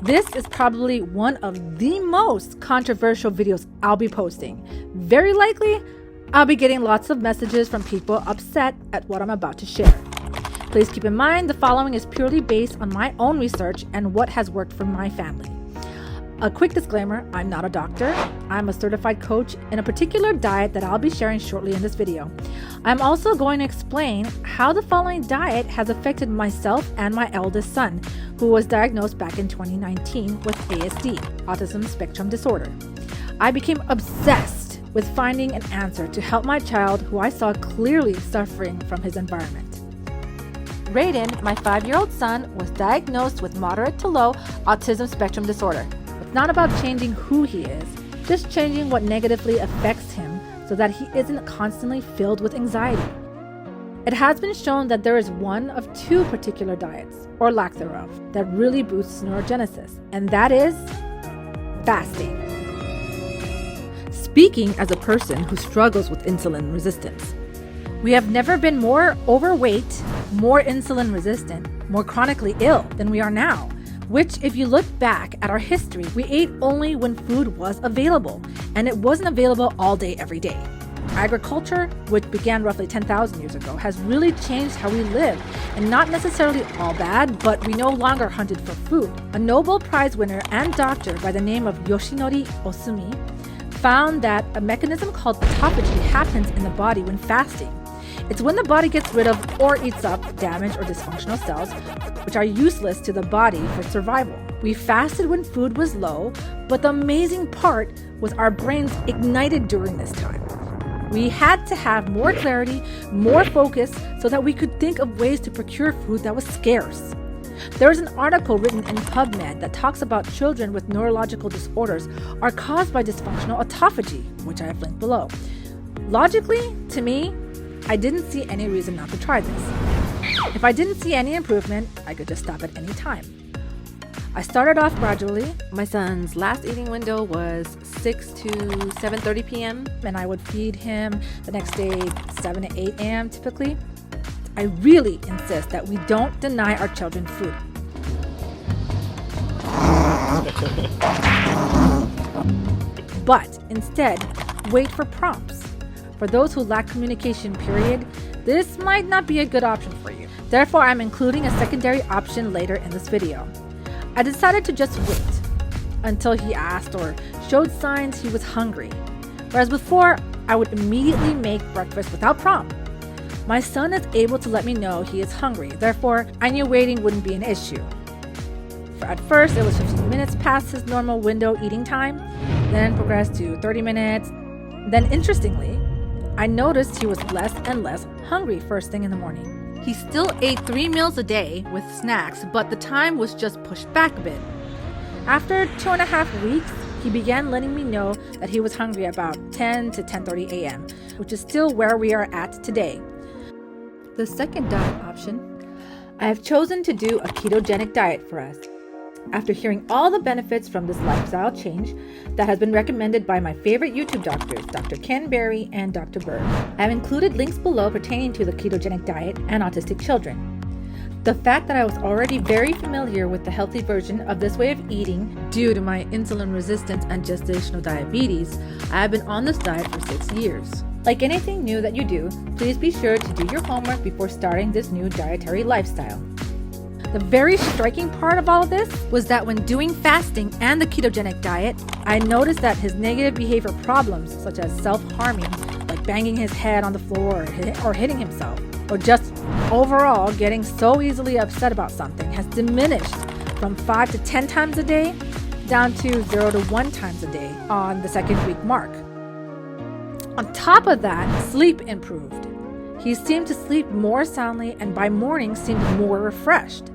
This is probably one of the most controversial videos I'll be posting. Very likely, I'll be getting lots of messages from people upset at what I'm about to share. Please keep in mind the following is purely based on my own research and what has worked for my family. A quick disclaimer, I'm not a doctor. I'm a certified coach in a particular diet that I'll be sharing shortly in this video. I'm also going to explain how the following diet has affected myself and my eldest son, who was diagnosed back in 2019 with ASD, Autism Spectrum Disorder. I became obsessed with finding an answer to help my child, who I saw clearly suffering from his environment. Raiden, my 5-year-old son, was diagnosed with moderate to low autism spectrum disorder. It's not about changing who he is, just changing what negatively affects him so that he isn't constantly filled with anxiety. It has been shown that there is one of 2 particular diets, or lack thereof, that really boosts neurogenesis, and that is fasting. Speaking as a person who struggles with insulin resistance, we have never been more overweight, more insulin resistant, more chronically ill than we are now. Which, if you look back at our history, we ate only when food was available, and it wasn't available all day, every day. Agriculture, which began roughly 10,000 years ago, has really changed how we live, and not necessarily all bad, but we no longer hunted for food. A Nobel Prize winner and doctor by the name of Yoshinori Ohsumi found that a mechanism called autophagy happens in the body when fasting. It's when the body gets rid of or eats up damaged or dysfunctional cells, which are useless to the body for survival. We fasted when food was low, but the amazing part was our brains ignited during this time. We had to have more clarity, more focus, so that we could think of ways to procure food that was scarce. There is an article written in PubMed that talks about children with neurological disorders are caused by dysfunctional autophagy, which I have linked below. Logically, to me, I didn't see any reason not to try this. If I didn't see any improvement, I could just stop at any time. I started off gradually. My son's last eating window was 6 to 7:30 p.m. and I would feed him the next day 7 to 8 a.m. typically. I really insist that we don't deny our children food. But instead, wait for prompts. For those who lack communication, period, this might not be a good option for you. Therefore, I'm including a secondary option later in this video. I decided to just wait until he asked or showed signs he was hungry. Whereas before, I would immediately make breakfast without prompt. My son is able to let me know he is hungry. Therefore, I knew waiting wouldn't be an issue. At first, it was 15 minutes past his normal window eating time, then progressed to 30 minutes. Then, interestingly, I noticed he was less and less hungry first thing in the morning. He still ate 3 meals a day with snacks, but the time was just pushed back a bit. After 2.5 weeks, he began letting me know that he was hungry about 10 to 10:30 a.m., which is still where we are at today. The second diet option, I have chosen to do a ketogenic diet for us. After hearing all the benefits from this lifestyle change that has been recommended by my favorite YouTube doctors, Dr. Ken Berry and Dr. Berg, I have included links below pertaining to the ketogenic diet and autistic children. The fact that I was already very familiar with the healthy version of this way of eating due to my insulin resistance and gestational diabetes, I have been on this diet for 6 years. Like anything new that you do, please be sure to do your homework before starting this new dietary lifestyle. The very striking part of all of this was that when doing fasting and the ketogenic diet, I noticed that his negative behavior problems, such as self-harming, like banging his head on the floor or hitting himself, or just overall getting so easily upset about something, has diminished from 5 to 10 times a day down to 0 to 1 times a day on the 2nd week mark. On top of that, sleep improved. He seemed to sleep more soundly and by morning seemed more refreshed.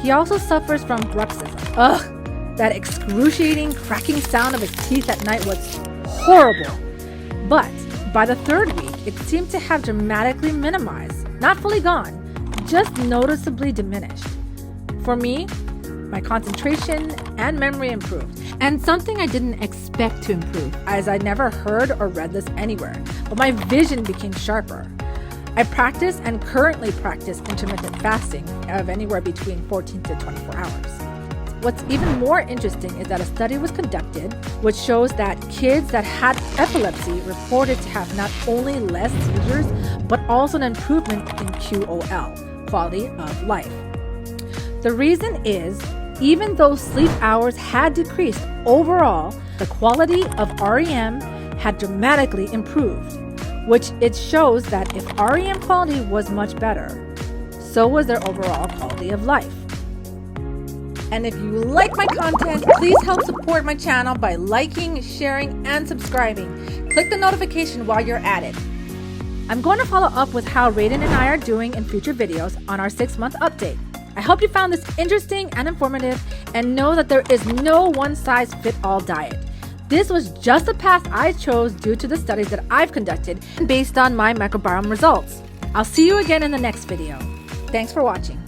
He also suffers from bruxism. That excruciating cracking sound of his teeth at night was horrible. But by the 3rd week, it seemed to have dramatically minimized, not fully gone, just noticeably diminished. For me, my concentration and memory improved, and something I didn't expect to improve, as I never heard or read this anywhere, but my vision became sharper. I practice and currently practice intermittent fasting of anywhere between 14 to 24 hours. What's even more interesting is that a study was conducted which shows that kids that had epilepsy reported to have not only less seizures, but also an improvement in QOL, quality of life. The reason is, even though sleep hours had decreased overall, the quality of REM had dramatically improved, which it shows that if REM quality was much better, so was their overall quality of life. And if you like my content, please help support my channel by liking, sharing, and subscribing. Click the notification while you're at it. I'm going to follow up with how Raiden and I are doing in future videos on our 6-month update. I hope you found this interesting and informative, and know that there is no one-size-fits-all diet. This was just the path I chose due to the studies that I've conducted based on my microbiome results. I'll see you again in the next video. Thanks for watching.